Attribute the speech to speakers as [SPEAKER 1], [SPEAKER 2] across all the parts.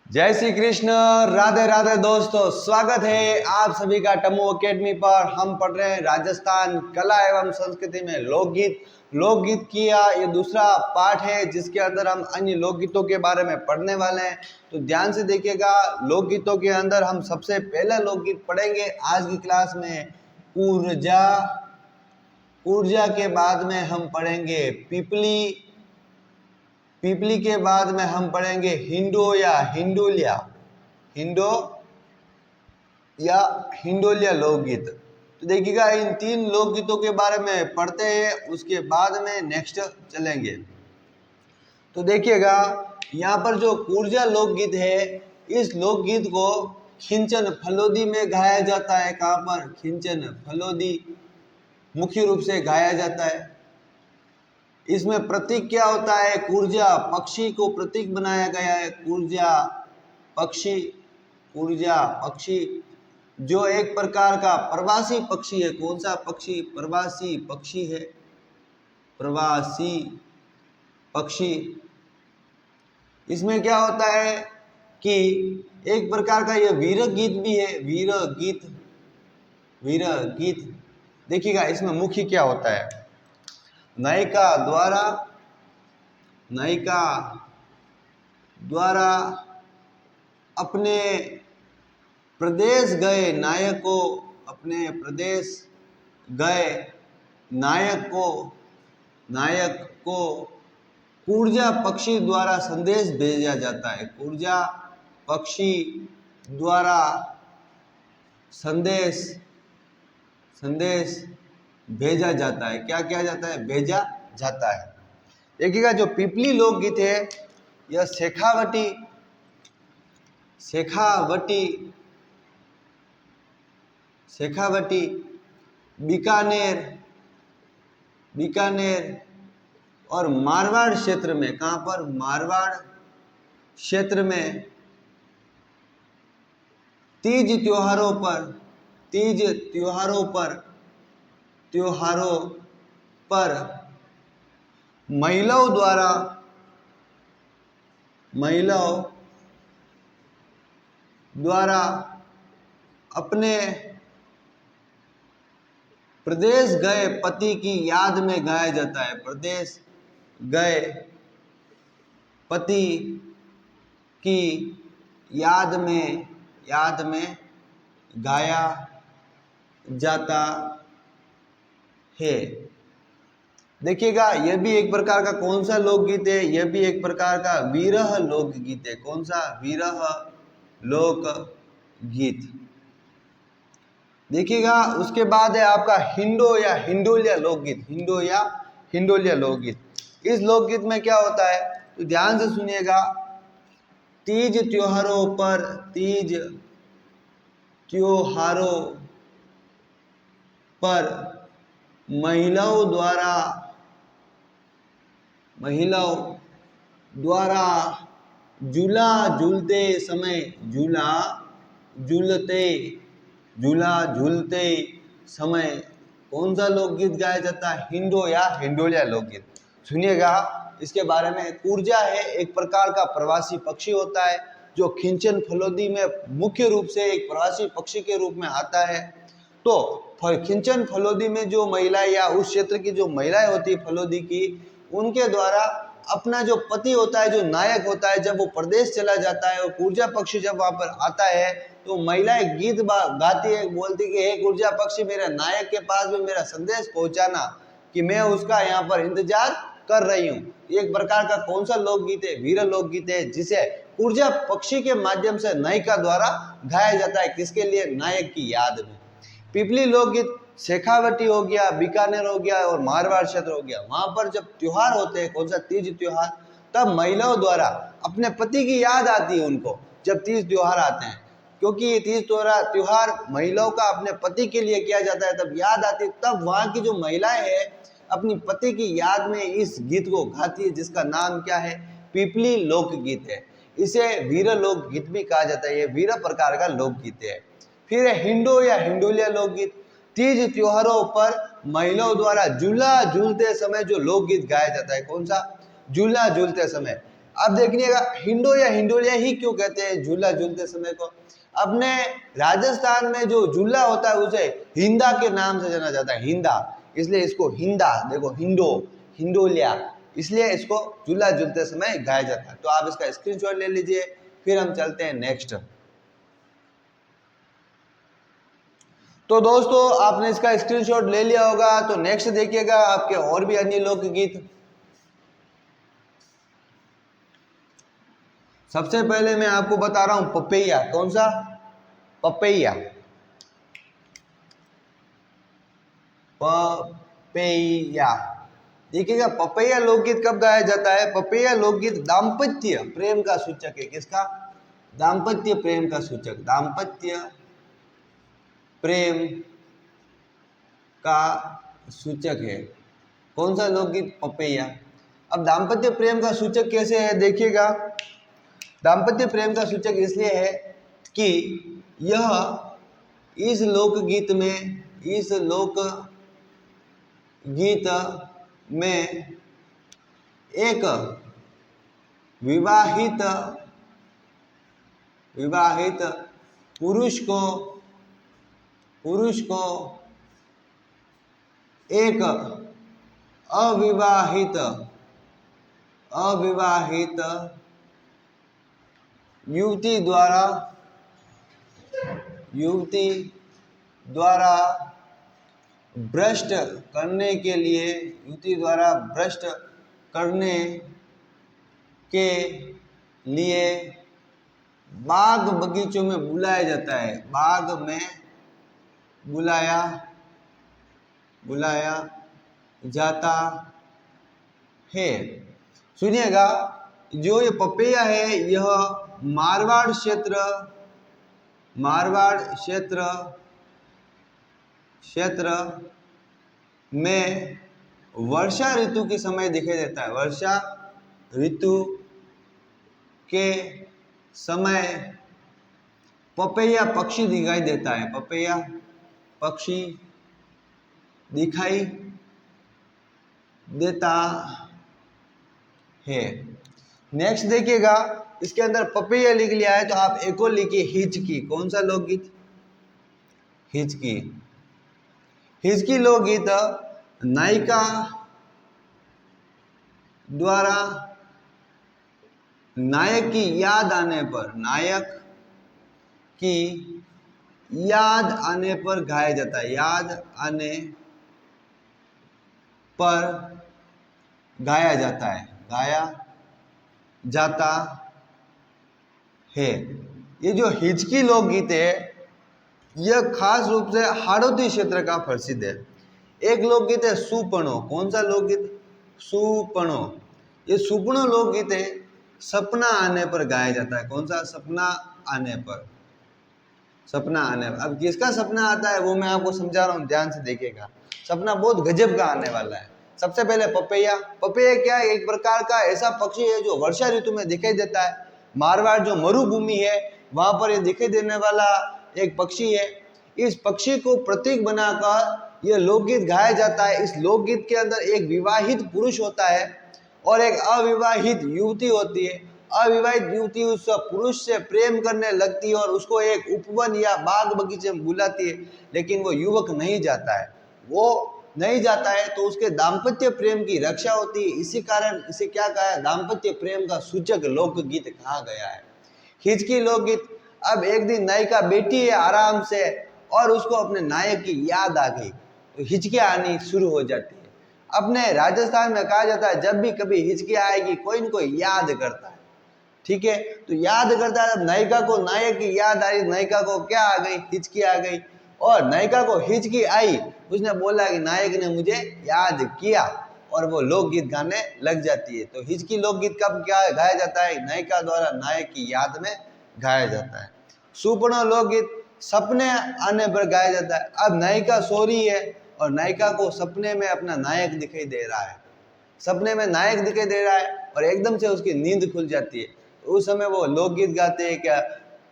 [SPEAKER 1] जय श्री कृष्ण। राधे राधे दोस्तों, स्वागत है आप सभी का टमू अकेडमी पर। हम पढ़ रहे हैं राजस्थान कला एवं संस्कृति में लोकगीत। लोकगीत किया ये दूसरा पाठ है जिसके अंदर हम अन्य लोकगीतों के बारे में पढ़ने वाले हैं, तो ध्यान से देखिएगा। लोकगीतों के अंदर हम सबसे पहला लोकगीत पढ़ेंगे आज की क्लास में ऊर्जा। ऊर्जा के बाद में हम पढ़ेंगे पिपली। पिपली के बाद में हम पढ़ेंगे हिंडो या हिंडोलिया। हिंडो या हिंडोलिया लोकगीत। तो देखिएगा, इन तीन लोकगीतों के बारे में पढ़ते हैं, उसके बाद में नेक्स्ट चलेंगे। तो देखिएगा, यहाँ पर जो ऊर्जा लोकगीत है, इस लोकगीत को खिंचन फलोदी में गाया जाता है। कहाँ पर? खिंचन फलोदी मुख्य रूप से गाया जाता है। इसमें प्रतीक क्या होता है? ऊर्जा पक्षी को प्रतीक बनाया गया है। ऊर्जा पक्षी, ऊर्जा पक्षी जो एक प्रकार का प्रवासी पक्षी है। कौन सा पक्षी? प्रवासी पक्षी है। प्रवासी पक्षी। इसमें क्या होता है कि एक प्रकार का यह वीर गीत भी है। वीर गीत, वीर गीत। देखिएगा, इसमें मुख्य क्या होता है? नायिका द्वारा अपने प्रदेश गए नायक को, अपने प्रदेश गए नायक को ऊर्जा पक्षी द्वारा संदेश भेजा जाता है। ऊर्जा पक्षी द्वारा संदेश भेजा जाता है। क्या किया जाता है? भेजा जाता है। देखिएगा, जो पिपली लोकगीत है यह शेखावटी, बीकानेर और मारवाड़ क्षेत्र में। कहाँ पर? मारवाड़ क्षेत्र में तीज त्योहारों पर महिलाओं द्वारा अपने प्रदेश गए पति की याद में गाया जाता है। प्रदेश गए पति की याद में गाया जाता है। देखिएगा, यह भी एक प्रकार का कौन सा लोकगीत है? यह भी एक प्रकार का विरह लोकगीत है। कौन सा? विरह लोकगीत। देखिएगा, उसके बाद है आपका हिंडो या हिंडोलिया लोकगीत। हिंडो या हिंडोलिया लोकगीत। इस लोकगीत में क्या होता है तो ध्यान से सुनिएगा। तीज त्योहारों पर महिलाओं द्वारा झूला झूलते समय कौन सा लोकगीत गाया जाता है? हिंडो या हिंडोलिया लोकगीत। सुनिएगा इसके बारे में। ऊर्जा है एक प्रकार का प्रवासी पक्षी होता है जो खिंचन फलोदी में मुख्य रूप से एक प्रवासी पक्षी के रूप में आता है। तो खिंचन फलोदी में जो महिलाएं या उस क्षेत्र की जो महिलाएं होती है फलोदी की, उनके द्वारा अपना जो पति होता है, जो नायक होता है, जब वो प्रदेश चला जाता है और ऊर्जा पक्षी जब वहां पर आता है तो महिलाएं गीत गाती है, बोलती कि हे ऊर्जा पक्षी, मेरे नायक के पास में मेरा संदेश पहुंचाना कि मैं उसका यहाँ पर इंतजार कर रही हूँ। एक प्रकार का कौन सा लोकगीत है? वीर लोकगीत है, जिसे ऊर्जा पक्षी के माध्यम से नायिका द्वारा गाया जाता है। किसके लिए? नायक की याद में। पिपली लोकगीत शेखावटी हो गया, बीकानेर हो गया और मारवाड़ क्षेत्र हो गया। वहां पर जब त्योहार होते हैं, कौन सा? तीज त्योहार, तब महिलाओं द्वारा अपने पति की याद आती है उनको जब तीज त्योहार आते हैं, क्योंकि ये तीज त्योहार महिलाओं का अपने पति के लिए किया जाता है। तब याद आती है, तब वहां की जो महिलाएं हैं अपनी पति की याद में इस गीत को गाती है, जिसका नाम क्या है? पिपली लोकगीत है। इसे वीर लोकगीत भी कहा जाता है। ये वीर प्रकार का लोकगीत है। फिर हिंडो या हिंडोलिया लोकगीत। तीज त्योहारों पर महिलाओं द्वारा झूला झूलते समय जो लोकगीत गाया जाता है। कौन सा? झूला झूलते समय। अब देखिएगा हिंडो या हिंडोलिया ही क्यों कहते हैं झूला झूलते समय को? अपने राजस्थान में जो झूला होता है उसे हिंदा के नाम से जाना जाता है, हिंदा, इसलिए इसको हिंदा, देखो हिंडो, हिंडोलिया, इसलिए इसको झूला झूलते समय गाया जाता है। तो आप इसका स्क्रीनशॉट ले लीजिए, फिर हम चलते हैं नेक्स्ट। तो दोस्तों आपने इसका स्क्रीनशॉट ले लिया होगा, तो नेक्स्ट देखिएगा आपके और भी अन्य लोकगीत। सबसे पहले मैं आपको बता रहा हूं पपैया, कौन सा? Papaya, papaya. देखिएगा पपैया लोकगीत कब गाया जाता है? पपैया लोकगीत दाम्पत्य प्रेम का सूचक है। किसका? दाम्पत्य प्रेम का सूचक, दाम्पत्य प्रेम का सूचक है। कौन सा लोकगीत? पपैया। अब दाम्पत्य प्रेम का सूचक कैसे है देखिएगा, दाम्पत्य प्रेम का सूचक इसलिए है कि यह इस लोकगीत में, इस लोकगीत में एक विवाहित पुरुष को एक अविवाहित युवती द्वारा भ्रष्ट करने के लिए, युवती द्वारा भ्रष्ट करने के लिए बाग बगीचों में बुलाया जाता है, बाग में बुलाया जाता है। सुनिएगा, जो ये पपैया है यह मारवाड़ क्षेत्र में वर्षा ऋतु के समय दिखाई देता है। वर्षा ऋतु के समय पपैया पक्षी दिखाई देता है, पपैया पक्षी दिखाई देता है। नेक्स्ट देखिएगा, इसके अंदर पपैया लिख लिया है तो आप एक और लिखिए हिचकी। कौन सा लोकगीत? हिचकी। हिचकी लोकगीत नायिका द्वारा नायक की याद आने पर, नायक की याद आने पर गाया जाता है, याद आने पर गाया जाता है, गाया जाता है। ये जो हिचकी लोकगीत है यह खास रूप से हाड़ौती क्षेत्र का प्रसिद्ध है। एक लोकगीत है सुपणो। कौन सा लोकगीत? सुपणो। ये सुपणो लोकगीत है सपना आने पर गाया जाता है। कौन सा? सपना आने पर, सपना आने पर। अब किसका सपना आता है वो मैं आपको समझा रहा हूँ, ध्यान से देखिएगा। सपना बहुत गजब का आने वाला है। सबसे पहले पपैया। पपैया क्या है? एक प्रकार का ऐसा पक्षी है जो वर्षा ऋतु में दिखाई देता है। मारवाड़ जो मरुभूमि है वहां पर ये दिखाई देने वाला एक पक्षी है। इस पक्षी को प्रतीक बनाकर यह लोकगीत गाया जाता है। इस लोकगीत के अंदर एक विवाहित पुरुष होता है और एक अविवाहित युवती होती है। अविवाहित युवती उस पुरुष से प्रेम करने लगती है और उसको एक उपवन या बाग बगीचे में बुलाती है, लेकिन वो युवक नहीं जाता है, वो नहीं जाता है तो उसके दाम्पत्य प्रेम की रक्षा होती है। इसी कारण इसे क्या कहा है? दाम्पत्य प्रेम का सूचक लोकगीत कहा गया है, हिचकी लोकगीत। अब एक दिन नायिका बैठी है आराम से और उसको अपने नायक की याद आ गई तो हिचकियां आनी शुरू हो जाती है। अपने राजस्थान में कहा जाता है जब भी कभी हिचकियां आएगी कोई न कोई याद करता है, ठीक है? तो याद करता है। अब नायिका को नायक की याद आई, नायिका को क्या आ गई? हिचकी आ गई। और नायिका को हिचकी आई, उसने बोला कि नायक ने मुझे याद किया, और वो लोकगीत गाने लग जाती है। तो हिचकी लोकगीत कब क्या गाया जाता है? नायिका द्वारा नायक की याद में गाया जाता है। सुपनो लोकगीत सपने आने पर गाया जाता है। अब नायिका सो रही है और नायिका को सपने में अपना नायक दिखाई दे रहा है, सपने में नायक दिखाई दे रहा है और एकदम से उसकी नींद खुल जाती है। तो उस समय वो लोकगीत गाते हैं, क्या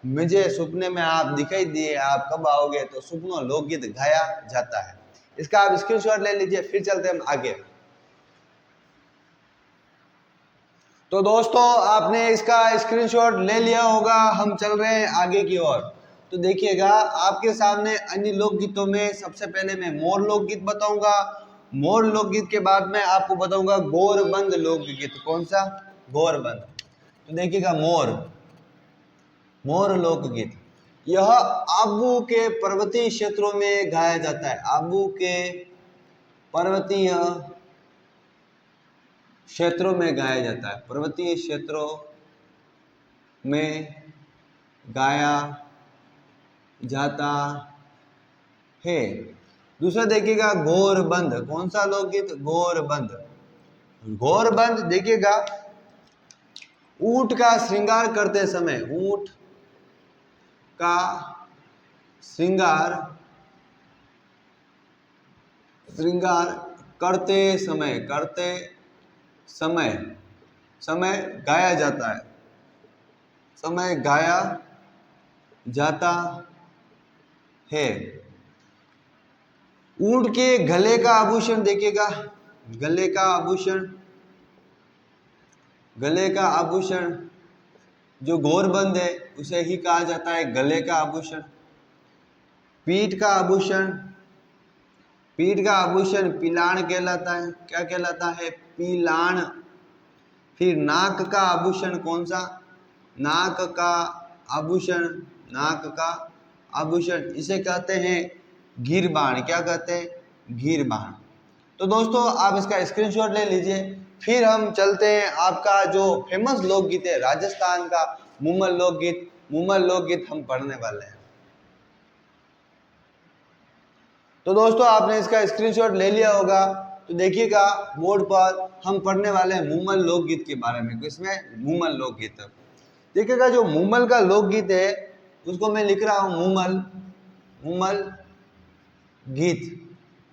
[SPEAKER 1] मुझे सपने में आप दिखाई दिए, आप कब आओगे? तो सुपनो लोकगीत गाया जाता है। इसका आप स्क्रीनशॉट ले लीजिए, फिर चलते हैं हम आगे। तो दोस्तों आपने इसका स्क्रीनशॉट ले लिया होगा, हम चल रहे हैं आगे की ओर। तो देखिएगा आपके सामने अन्य लोकगीतों में सबसे पहले मैं मोर लोकगीत बताऊंगा। मोर लोकगीत के बाद में आपको बताऊंगा गौरबंद लोकगीत। कौन सा? गौरबंद। तो देखिएगा मोर, मोर लोकगीत यह आबू के पर्वतीय क्षेत्रों में गाया जाता है। आबू के पर्वतीय क्षेत्रों में गाया जाता है, पर्वतीय क्षेत्रों में गाया जाता है। दूसरा देखिएगा गौरबंद। कौन सा लोकगीत? गौरबंद। गौरबंद देखिएगा ऊंट का श्रृंगार करते समय, ऊंट का श्रृंगार करते समय गाया जाता है, समय गाया जाता है। ऊंट के गले का आभूषण देखिएगा, गले का आभूषण, गले का आभूषण जो गौरबंद है उसे ही कहा जाता है गले का आभूषण। पीठ का आभूषण, पीठ का आभूषण पिलाण कहलाता है। क्या कहलाता है? पिलाण। फिर नाक का आभूषण कौन सा? नाक का आभूषण, नाक का आभूषण इसे कहते हैं गीरबाण। क्या कहते हैं? गीरबाण। तो दोस्तों आप इसका स्क्रीनशॉट ले लीजिए। फिर हम चलते हैं आपका जो फेमस लोकगीत है राजस्थान का मुमल लोकगीत। मुमल लोकगीत हम पढ़ने वाले हैं। तो दोस्तों आपने इसका स्क्रीनशॉट ले लिया होगा। तो देखिएगा बोर्ड पर हम पढ़ने वाले हैं मुमल लोकगीत के बारे में। इसमें मुमल लोकगीत देखिएगा, जो मुमल का लोकगीत है उसको मैं लिख रहा हूं मुमल, मुमल गीत।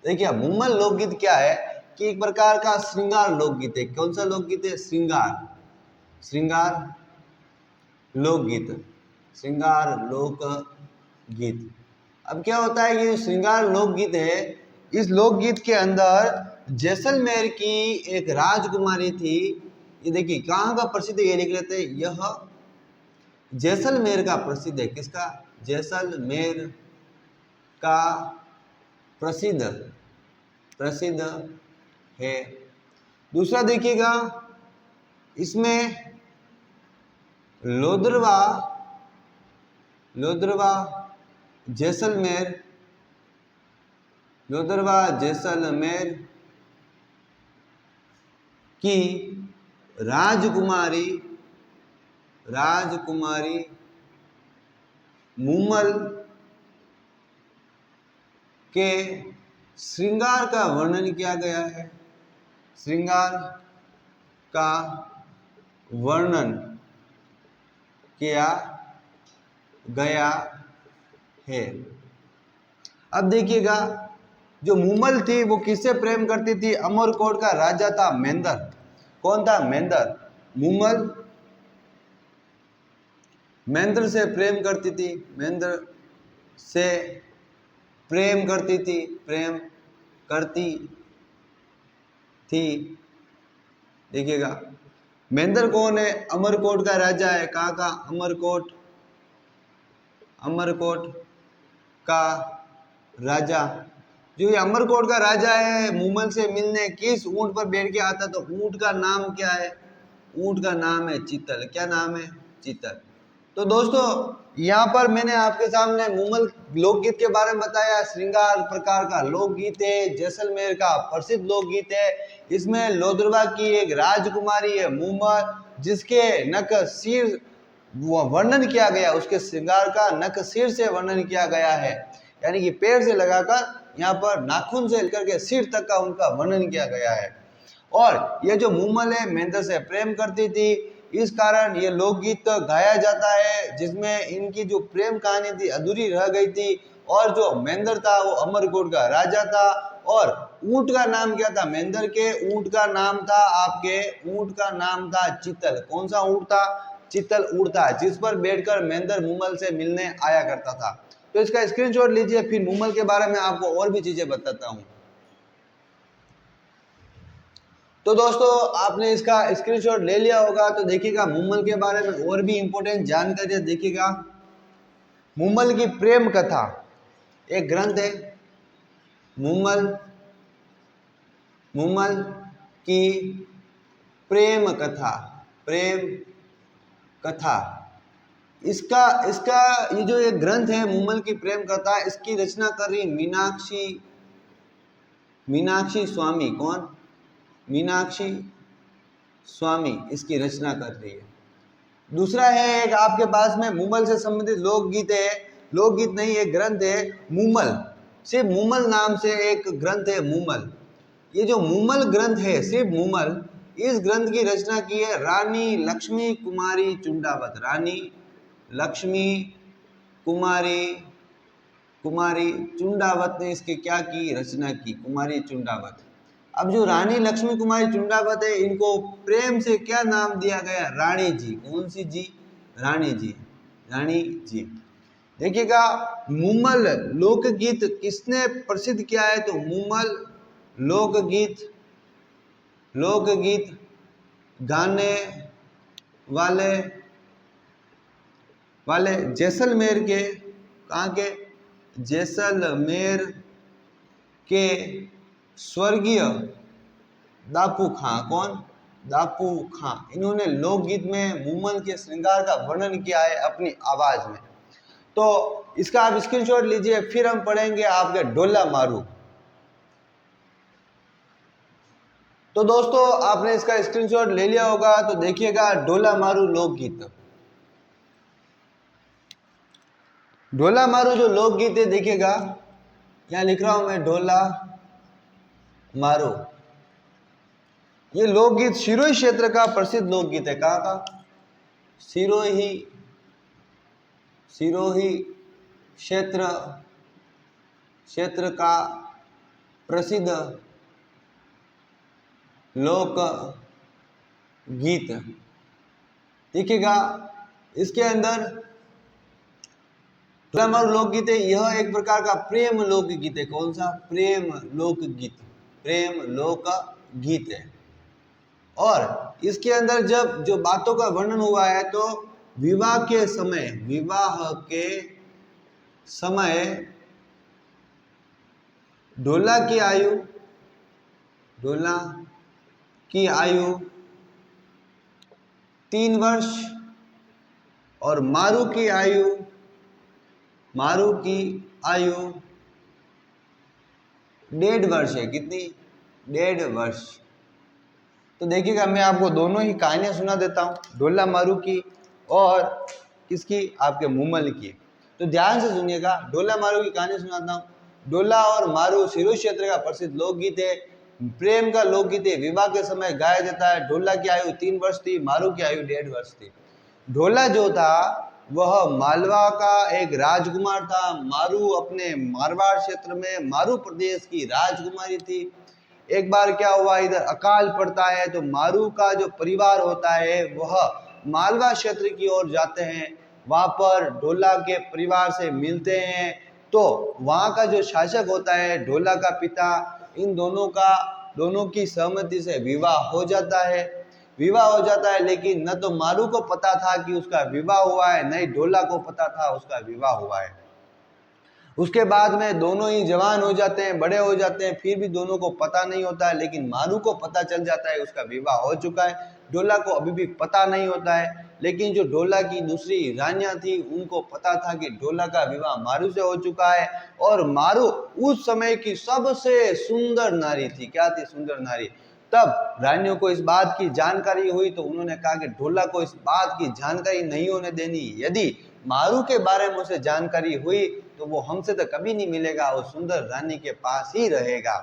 [SPEAKER 1] देखिए मुमल लोकगीत क्या है कि एक प्रकार का श्रृंगार लोकगीत है। कौन सा लोकगीत है? श्रृंगार, श्रृंगार लोकगीत, श्रृंगार लोकगीत। अब क्या होता है कि श्रृंगार लोकगीत है, इस लोकगीत के अंदर जैसलमेर की एक राजकुमारी थी। ये देखिए कहाँ का प्रसिद्ध, ये लिख लेते हैं, यह जैसलमेर का प्रसिद्ध है। किसका? जैसलमेर का प्रसिद्ध, प्रसिद्ध है। दूसरा देखिएगा इसमें लोदरवा, लोदरवा जैसलमेर, लोदरवा जैसलमेर की राजकुमारी, राजकुमारी मुमल के श्रृंगार का वर्णन किया गया है। श्रृंगार का वर्णन किया गया है। अब देखिएगा जो मुमल थी वो किससे प्रेम करती थी? अमरकोट का राजा था मेंदर। कौन था? मेंदर। मुमल मेंदर से प्रेम करती थी, मेंदर से प्रेम करती थी, प्रेम करती थी। देखिएगा मेंदर कौन है? अमरकोट का राजा है। कहाँ का? अमरकोट, अमरकोट का राजा। जो ये अमरकोट का राजा है मुमल से मिलने किस ऊंट पर बैठ के आता? तो ऊंट का नाम क्या है? ऊंट का नाम है चीतल। क्या नाम है? चीतल। तो दोस्तों यहाँ पर मैंने आपके सामने मुमल लोकगीत के बारे में बताया। श्रृंगार प्रकार का लोकगीत है, जैसलमेर का प्रसिद्ध लोकगीत है। इसमें लोदरवा की एक राजकुमारी है मुमल, जिसके नक सिर वर्णन किया गया, उसके श्रृंगार का नक सिर से वर्णन किया गया है। यानी कि पैर से लगाकर यहाँ पर नाखून से लेकर के सिर तक का उनका वर्णन किया गया है। और ये जो मुमल है मेंदर से प्रेम करती थी, इस कारण ये लोकगीत गाया जाता है, जिसमें इनकी जो प्रेम कहानी थी अधूरी रह गई थी। और जो मेंदर था वो अमरकोट का राजा था। और ऊंट का नाम क्या था? मेंदर के ऊंट का नाम था, आपके ऊंट का नाम था चीतल। कौन सा ऊंट था? चीतल ऊंट था, जिस पर बैठकर मेंदर मुमल से मिलने आया करता था। तो इसका स्क्रीनशॉट लीजिए, फिर मुमल के बारे में आपको और भी चीजें बताता हूं। तो दोस्तों आपने इसका स्क्रीनशॉट ले लिया होगा। तो देखिएगा मुमल के बारे में और भी इंपॉर्टेंट जानकारी देखिएगा। मुमल की प्रेम कथा एक ग्रंथ है। मुमल मुमल की प्रेम कथा, प्रेम कथा, इसका इसका ये जो एक ग्रंथ है मुमल की प्रेम कथा, इसकी रचना कर रही मीनाक्षी स्वामी। कौन? मीनाक्षी स्वामी इसकी रचना कर रही है। दूसरा है एक आपके पास में मुमल से संबंधित लोकगीत है, लोकगीत नहीं एक ग्रंथ है मुमल, सिर्फ मुमल नाम से एक ग्रंथ है मुमल। ये जो मुमल ग्रंथ है सिर्फ मुमल, इस ग्रंथ की रचना की है रानी लक्ष्मी कुमारी चुंडावत। रानी लक्ष्मी कुमारी चुंडावत ने इसके क्या की? रचना की, कुमारी चुंडावत। अब जो रानी लक्ष्मी कुमारी चुंडावत है, इनको प्रेम से क्या नाम दिया गया? रानी जी। कौन सी जी? रानी जी, रानी जी। देखिएगा मुमल लोकगीत किसने प्रसिद्ध किया है? तो मुमल लोकगीत गाने वाले जैसलमेर के, कहाँ के? जैसलमेर के स्वर्गीय दापू खां। कौन? दापू खां। इन्होंने लोकगीत में मुमल के श्रृंगार का वर्णन किया है अपनी आवाज में। तो इसका आप स्क्रीनशॉट लीजिए। फिर हम पढ़ेंगे आपके ढोला मारू। तो दोस्तों आपने इसका स्क्रीनशॉट ले लिया होगा। तो देखिएगा ढोला मारू लोकगीत। ढोला मारू जो लोकगीत है, देखिएगा यहां लिख रहा हूं मैं, ढोला मारू। ये लोकगीत सिरोही क्षेत्र का प्रसिद्ध लोकगीत है। कहाँ का? सिरोही क्षेत्र का प्रसिद्ध लोक गीत। देखिएगा इसके अंदर ढोला मारू लोकगीत है, यह एक प्रकार का प्रेम लोकगीत है। कौन सा? प्रेम लोकगीत, प्रेम लोकगीत है। और इसके अंदर जब जो बातों का वर्णन हुआ है, तो विवाह के समय ढोला की आयु 3 वर्ष और मारू की आयु 1.5 वर्ष है। कितनी? 1.5 वर्ष। तो देखिएगा मैं आपको दोनों ही कहानियां सुना देता हूं, ढोला मारू की और किसकी? आपके मुमल की। तो ध्यान से सुनिएगा, ढोला मारू की कहानी सुनाता हूँ। ढोला और मारू सिरोही क्षेत्र का प्रसिद्ध लोकगीत है, प्रेम का लोकगीत है। विवाह के समय गाया जाता है। ढोला की आयु 3 वर्ष थी, मारू की आयु 1.5 वर्ष थी। ढोला जो था वह मालवा का एक राजकुमार था। मारू अपने मारवाड़ क्षेत्र में मारू प्रदेश की राजकुमारी थी। एक बार क्या हुआ, इधर अकाल पड़ता है, तो मारू का जो परिवार होता है वह मालवा क्षेत्र की ओर जाते हैं। वहां पर ढोला के परिवार से मिलते हैं। तो वहां का जो शासक होता है, ढोला का पिता, इन दोनों की सहमति से विवाह हो जाता है। लेकिन न तो मारू को पता था कि उसका विवाह हुआ है, न ही ढोला को पता था उसका विवाह हुआ है। उसके बाद में दोनों ही जवान हो जाते हैं, बड़े हो जाते हैं, फिर भी दोनों को पता नहीं होता है। लेकिन मारू को पता चल जाता है उसका विवाह हो चुका है। ढोला को अभी भी पता नहीं होता है। लेकिन जो ढोला की दूसरी रानियां थी, उनको पता था कि ढोला का विवाह मारू से हो चुका है। और मारू उस समय की सबसे सुंदर नारी थी। क्या थी? सुंदर नारी। तब रानियों को इस बात की जानकारी हुई, तो उन्होंने कहा कि ढोला को इस बात की जानकारी नहीं होने देनी। यदि मारू के बारे में उसे जानकारी हुई तो वो हमसे तो कभी नहीं मिलेगा, वो सुंदर रानी के पास ही रहेगा।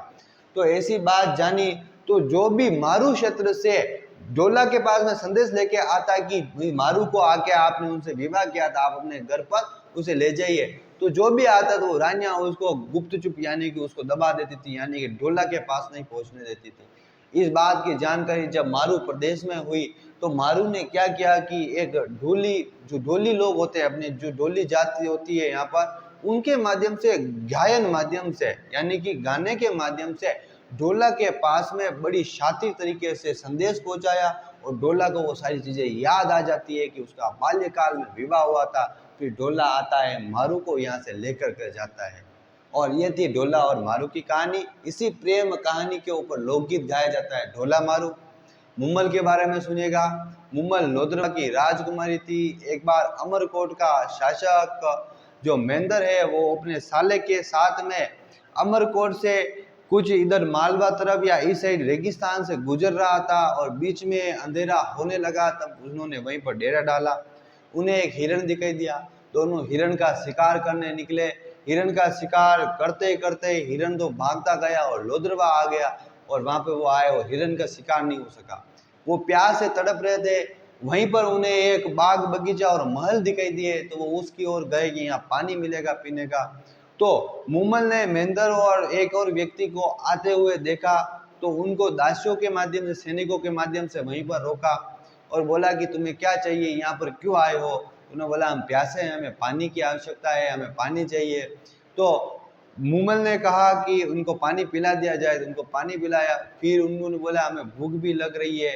[SPEAKER 1] तो ऐसी बात जानी, तो जो भी मारू क्षेत्र से ढोला के पास में संदेश लेके आता कि मारू को आके आपने उनसे विवाह किया था, आप अपने घर पर उसे ले जाइए। तो जो भी आता तो रानियां उसको गुप्त चुप यानी कि उसको दबा देती थी, यानी कि ढोला के पास नहीं पहुंचने देती थी। इस बात की जानकारी जब मारू प्रदेश में हुई, तो मारू ने क्या किया कि एक ढोली लोग होते हैं, अपने जो ढोली जाति होती है यहाँ पर, उनके माध्यम से, गायन माध्यम से, यानी कि गाने के माध्यम से ढोला के पास में बड़ी शातिर तरीके से संदेश पहुंचाया और ढोला को वो सारी चीजें याद आ जाती है कि उसका बाल्यकाल में विवाह हुआ था। फिर ढोला आता है, मारू को यहाँ से लेकर के जाता है। और ये थी ढोला और मारू की कहानी। इसी प्रेम कहानी के ऊपर लोकगीत गाया जाता है ढोला मारू। मुम्मल के बारे में सुनिएगा। मुम्मल लोधरा की राजकुमारी थी। एक बार अमरकोट का शासक जो मेंदर है वो अपने साले के साथ में अमरकोट से कुछ इधर मालवा तरफ या इस साइड रेगिस्तान से गुजर रहा था और बीच में अंधेरा होने लगा। तब उन्होंने वहीं पर डेरा डाला। उन्हें एक हिरण दिखाई दिया। दोनों हिरण का शिकार करने निकले। हिरण का शिकार करते करते हिरण तो भागता गया और लोधरवा आ गया और वहां पे वो आए और हिरण का शिकार नहीं हो सका। वो प्यास से तड़प रहे थे। वहीं पर उन्हें एक बाग बगीचा और महल दिखाई दिए तो वो उसकी ओर गए कि यहाँ पानी मिलेगा पीने का। तो मुम्मल ने मेंदर और एक और व्यक्ति को आते हुए देखा तो उनको दासियों के माध्यम से, सैनिकों के माध्यम से वहीं पर रोका और बोला कि तुम्हें क्या चाहिए, यहाँ पर क्यों आए हो। उन्होंने बोला हम प्यासे हैं, हमें पानी की आवश्यकता है, हमें पानी चाहिए। तो मुम्मल ने कहा कि उनको पानी पिला दिया जाए। तो उनको पानी पिलाया। फिर उन्होंने बोला हमें भूख भी लग रही है।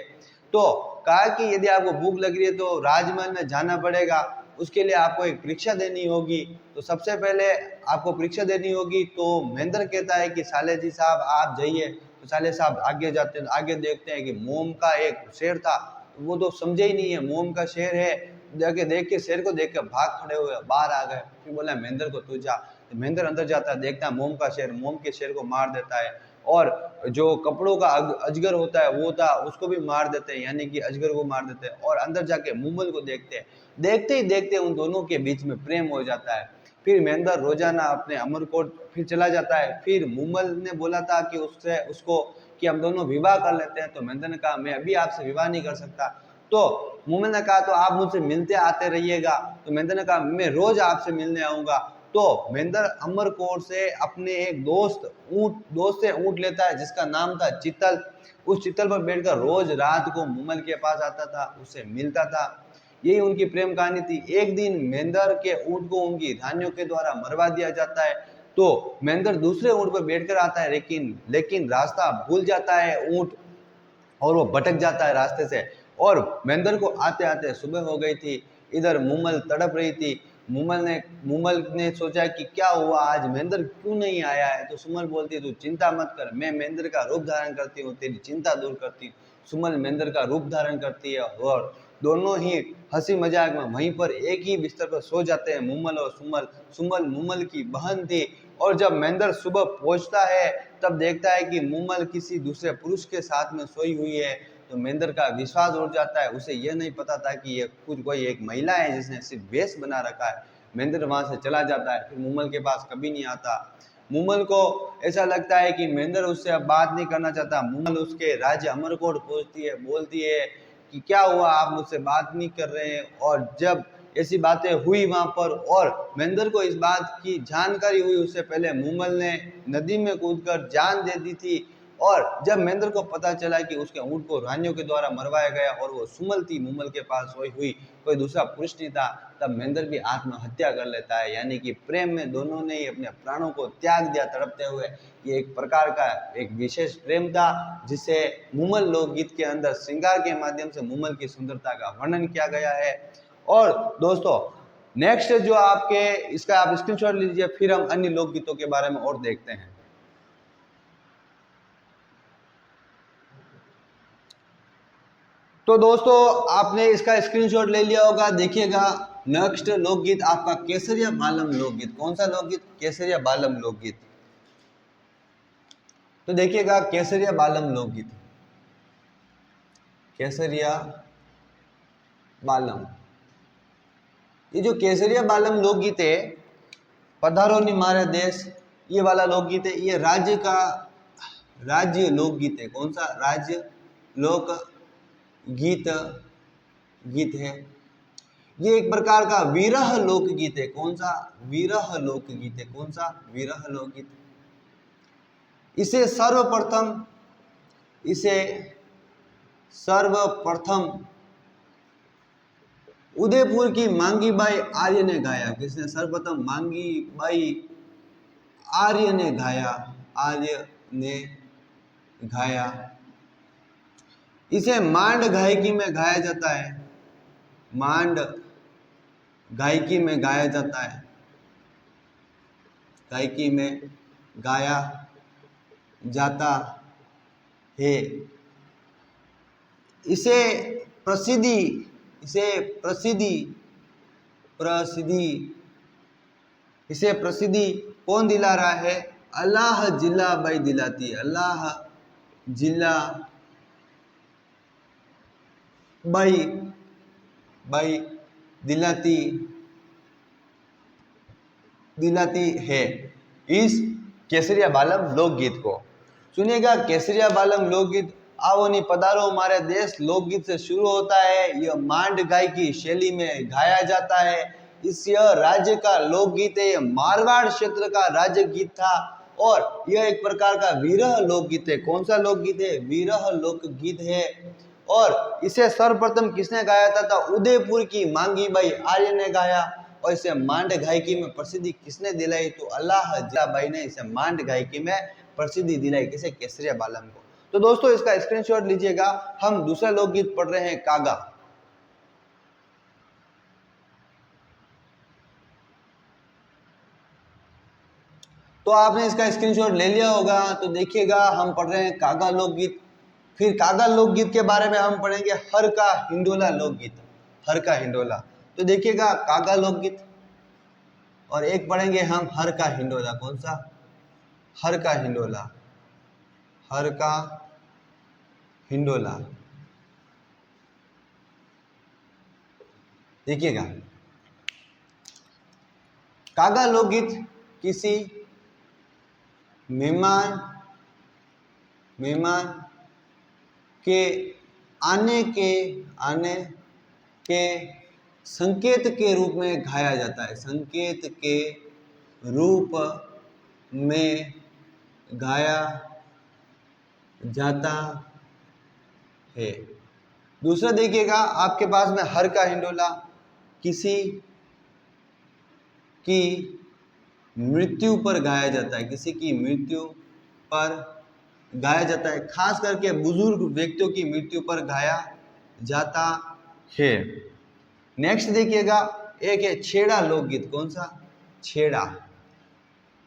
[SPEAKER 1] तो कहा कि यदि आपको भूख लग रही है तो राजमहल में जाना पड़ेगा, उसके लिए आपको एक परीक्षा देनी होगी। तो सबसे पहले आपको परीक्षा देनी होगी। तो महेंद्र कहता है कि साले जी साहब आप जाइए। तो साले साहब आगे जाते हैं। आगे देखते हैं कि मोम का एक शेर था। वो तो समझे ही नहीं है मोम का शेर है। जाके देख के शेर को देख के भाग खड़े हुए बाहर आ गए। फिर बोला महेंद्र को तू जा। तो महेंद्र अंदर जाता है, देखता है मोम का शेर, मोम के शेर को मार देता है। और जो कपड़ों का अजगर होता है वो था, उसको भी मार देते हैं, यानी कि अजगर को मार देते हैं। और अंदर जाके मुम्मल को देखते हैं। देखते ही देखते उन दोनों के बीच में प्रेम हो जाता है। फिर महेंद्र रोजाना अपने अमरकोट फिर चला जाता है। फिर मुम्मल ने बोला था कि उसको कि हम दोनों विवाह कर लेते हैं। तो महेंद्र ने कहा मैं अभी आपसे विवाह नहीं कर सकता। तो मुम्मल ने कहा तो आप मुझसे मिलते आते रहिएगा। तो महेंद्र ने कहा मैं रोज आपसे मिलने आऊंगा। तो महेंद्र अमरकोट से अपने एक दोस्त से ऊंट लेता है जिसका नाम था चित्तल। उस चित्तल पर बैठकर रोज रात को मुम्मल के पास आता था, उससे मिलता था। यही उनकी प्रेम कहानी थी। एक दिन महेंद्र के ऊंट को उनकी धानियों के द्वारा मरवा दिया जाता है। तो महेंद्र दूसरे ऊंट पर बैठकर आता है, लेकिन रास्ता भूल जाता है ऊंट और वो भटक जाता है रास्ते से। और महेंद्र को आते आते सुबह हो गई थी। इधर मुम्मल तड़प रही थी। मुम्मल ने सोचा कि क्या हुआ, आज महेंद्र क्यों नहीं आया है। तो सुमल बोलती है तू चिंता मत कर, मैं महेंद्र का रूप धारण करती हूँ, तेरी चिंता दूर करती हूँ। सुमल महेंद्र का रूप धारण करती है और दोनों ही हंसी मजाक में वहीं पर एक ही बिस्तर पर सो जाते हैं मुम्मल और सुमल। सुमल मुम्मल की बहन थी। और जब महेंद्र सुबह पहुंचता है तब देखता है कि मुम्मल किसी दूसरे पुरुष के साथ में सोई हुई है। तो महेंद्र का विश्वास उठ जाता है। उसे यह नहीं पता था कि ये कोई एक महिला है जिसने सिर्फ वेश बना रखा है। महेंद्र वहां से चला जाता है, फिर मुम्मल के पास कभी नहीं आता। मुम्मल को ऐसा लगता है कि महेंद्र उससे अब बात नहीं करना चाहता। मुम्मल उसके राज्य अमरकोट पहुंचती है, बोलती है कि क्या हुआ, आप मुझसे बात नहीं कर रहे हैं। और जब ऐसी बातें हुई वहां पर और महेंद्र को इस बात की जानकारी हुई, उससे पहले मुम्मल ने नदी में कूदकर जान दे दी थी। और जब महेंद्र को पता चला कि उसके ऊंट को रानियों के द्वारा मरवाया गया और वो सुमल थी मुम्मल के पास सोई हुई, कोई दूसरा पुरुष नहीं था, तब महेंद्र भी आत्महत्या कर लेता है। यानी कि प्रेम में दोनों ने ही अपने प्राणों को त्याग दिया तड़पते हुए। ये एक प्रकार का एक विशेष प्रेम था जिसे मुम्मल लोकगीत के अंदर श्रृंगार के माध्यम से मुम्मल की सुंदरता का वर्णन किया गया है। और दोस्तों नेक्स्ट जो आपके इसका आप स्क्रीनशॉट लीजिए, फिर हम अन्य लोकगीतों के बारे में और देखते हैं। तो दोस्तों आपने इसका स्क्रीनशॉट ले लिया होगा, देखिएगा। नेक्स्ट लोकगीत आपका केसरिया बालम लोकगीत। कौन सा लोकगीत? केसरिया बालम लोकगीत। तो देखिएगा केसरिया बालम लोकगीत, केसरिया बालम। ये जो केसरिया बालम लोकगीत है, पधारो नी मारे देश, ये वाला लोकगीत है। ये राज्य लोकगीत है। कौन सा? राज्य लोक गीत है। ये एक प्रकार का विरह लोकगीत है। कौन सा? विरह लोकगीत है। कौन सा? विरह लोकगीत। इसे सर्वप्रथम उदयपुर की मांगी बाई आर्य ने गाया। किसने? सर्वप्रथम मांगी बाई आर्य ने गाया। आर्य ने गाया। इसे मांड गायकी में गाया जाता है, मांड गायकी में गाया जाता है, गायकी में गाया जाता है। इसे प्रसिद्धि कौन दिला रहा है? अल्लाह जिला बाई दिलाती है, अल्लाह जिला बाई दिलाती है इस केसरिया बालम लोकगीत को। सुनिएगा, केसरिया बालम लोकगीत आओ नी पधारो हमारे देश लोकगीत से शुरू होता है। यह मांड गायकी शैली में गाया जाता है। इस राज्य का लोकगीत है, यह मारवाड़ क्षेत्र का राज्य गीत था और यह एक प्रकार का विरह लोकगीत है। कौन सा लोकगीत है? विरह लोकगीत है। और इसे सर्वप्रथम किसने गाया था? उदयपुर की मांगी बाई आर्य ने गाया। और इसे मांड गायकी में प्रसिद्धि किसने दिलाई? तो अल्लाह जिलाबाई ने इसे मांड गायकी में प्रसिद्धि दिलाई। किसे? केसरिया बालम को। तो दोस्तों इसका स्क्रीनशॉट लीजिएगा। हम दूसरा लोकगीत पढ़ रहे हैं, कागा। तो आपने इसका स्क्रीनशॉट ले लिया होगा। तो देखिएगा, हम पढ़ रहे हैं कागा लोकगीत। फिर कागा लोकगीत के बारे में हम पढ़ेंगे हर का हिंडोला लोकगीत, हर का हिंडोला। तो देखिएगा, कागा लोकगीत और एक पढ़ेंगे हम हर का हिंडोला। कौन सा? हर का हिंडोला, हर का हिंडोला। देखिएगा, कागा लोकगीत किसी मेहमान के आने के संकेत के रूप में गाया जाता है, संकेत के रूप में गाया जाता है। दूसरा देखिएगा, आपके पास में हर का हिंडोला किसी की मृत्यु पर गाया जाता है, किसी की मृत्यु पर गाया जाता है, खास करके बुजुर्ग व्यक्तियों की मृत्यु पर गाया जाता है। नेक्स्ट देखिएगा, एक है छेड़ा लोकगीत। कौन सा? छेड़ा।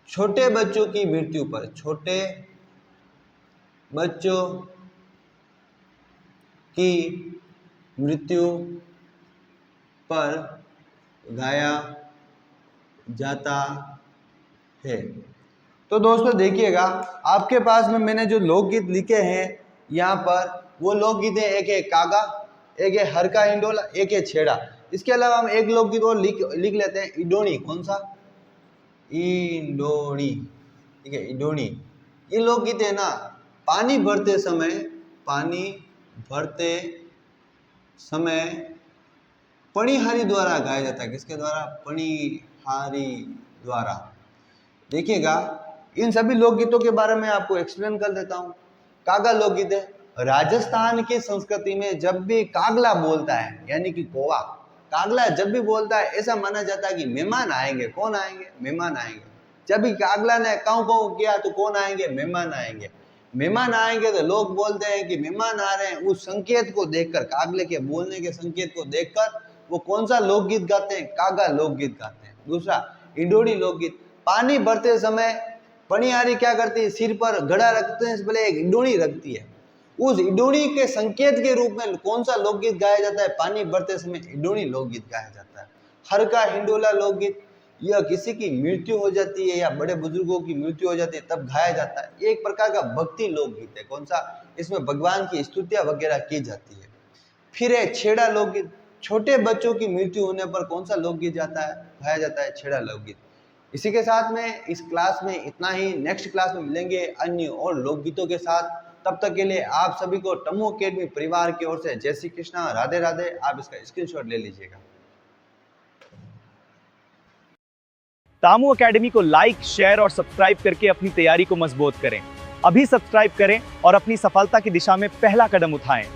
[SPEAKER 1] छोटे बच्चों की मृत्यु पर, छोटे बच्चों की मृत्यु पर गाया जाता है। तो दोस्तों देखिएगा, आपके पास में मैंने जो लोकगीत लिखे हैं यहाँ पर, वो लोकगीत है, एक है कागा, एक है हर का हिंडोला, एक है छेड़ा। इसके अलावा हम एक लोकगीत और लिख लेते हैं, इडोणी। कौन सा? इडोणी। ठीक है, इडोणी। ये लोकगीत है ना, पानी भरते समय पणिहारी द्वारा गाया जाता है। किसके द्वारा? पणिहारी द्वारा। देखिएगा, इन सभी लोकगीतों के बारे में आपको एक्सप्लेन कर देता हूँ। कागा लोकगीत है, राजस्थान की संस्कृति में जब भी कागला बोलता है, यानी कि कौवा, कागला जब भी बोलता है, ऐसा माना जाता है कि मेहमान आएंगे। कौन आएंगे? मेहमान आएंगे। जब भी कागला ने काऊ काऊ किया तो कौन आएंगे? मेहमान आएंगे। मेहमान आएंगे तो लोग बोलते हैं कि मेहमान आ रहे हैं। उस संकेत को देखकर, कागले के बोलने के संकेत को देखकर वो कौन सा लोकगीत गाते हैं? कागा लोकगीत गाते हैं। दूसरा इडोणी लोकगीत, पानी भरते समय पणिहारी क्या करती है? सिर पर घड़ा रखते से पहले एक इडोणी रखती है। उस इडोणी के संकेत के रूप में कौन सा लोकगीत गाया जाता है? पानी भरते समय इडोणी लोकगीत गाया जाता है। हर का हिंडोला लोकगीत, यह किसी की मृत्यु हो जाती है या बड़े बुजुर्गों की मृत्यु हो जाती है तब गाया जाता है। ये एक प्रकार का भक्ति लोकगीत है। कौन सा? इसमें भगवान की स्तुतियां वगैरह की जाती है। फिर है छेड़ा लोकगीत, छोटे बच्चों की मृत्यु होने पर कौन सा लोकगीत गाया जाता है? छेड़ा लोकगीत। इसी के साथ में इस क्लास में इतना ही। नेक्स्ट क्लास में मिलेंगे अन्य और लोकगीतों के साथ। तब तक के लिए आप सभी को टमो अकेडमी परिवार की ओर से जय श्री कृष्णा, राधे राधे। आप इसका स्क्रीनशॉट ले लीजिएगा।
[SPEAKER 2] टामू अकेडमी को लाइक, शेयर और सब्सक्राइब करके अपनी तैयारी को मजबूत करें। अभी सब्सक्राइब करें और अपनी सफलता की दिशा में पहला कदम उठाएं।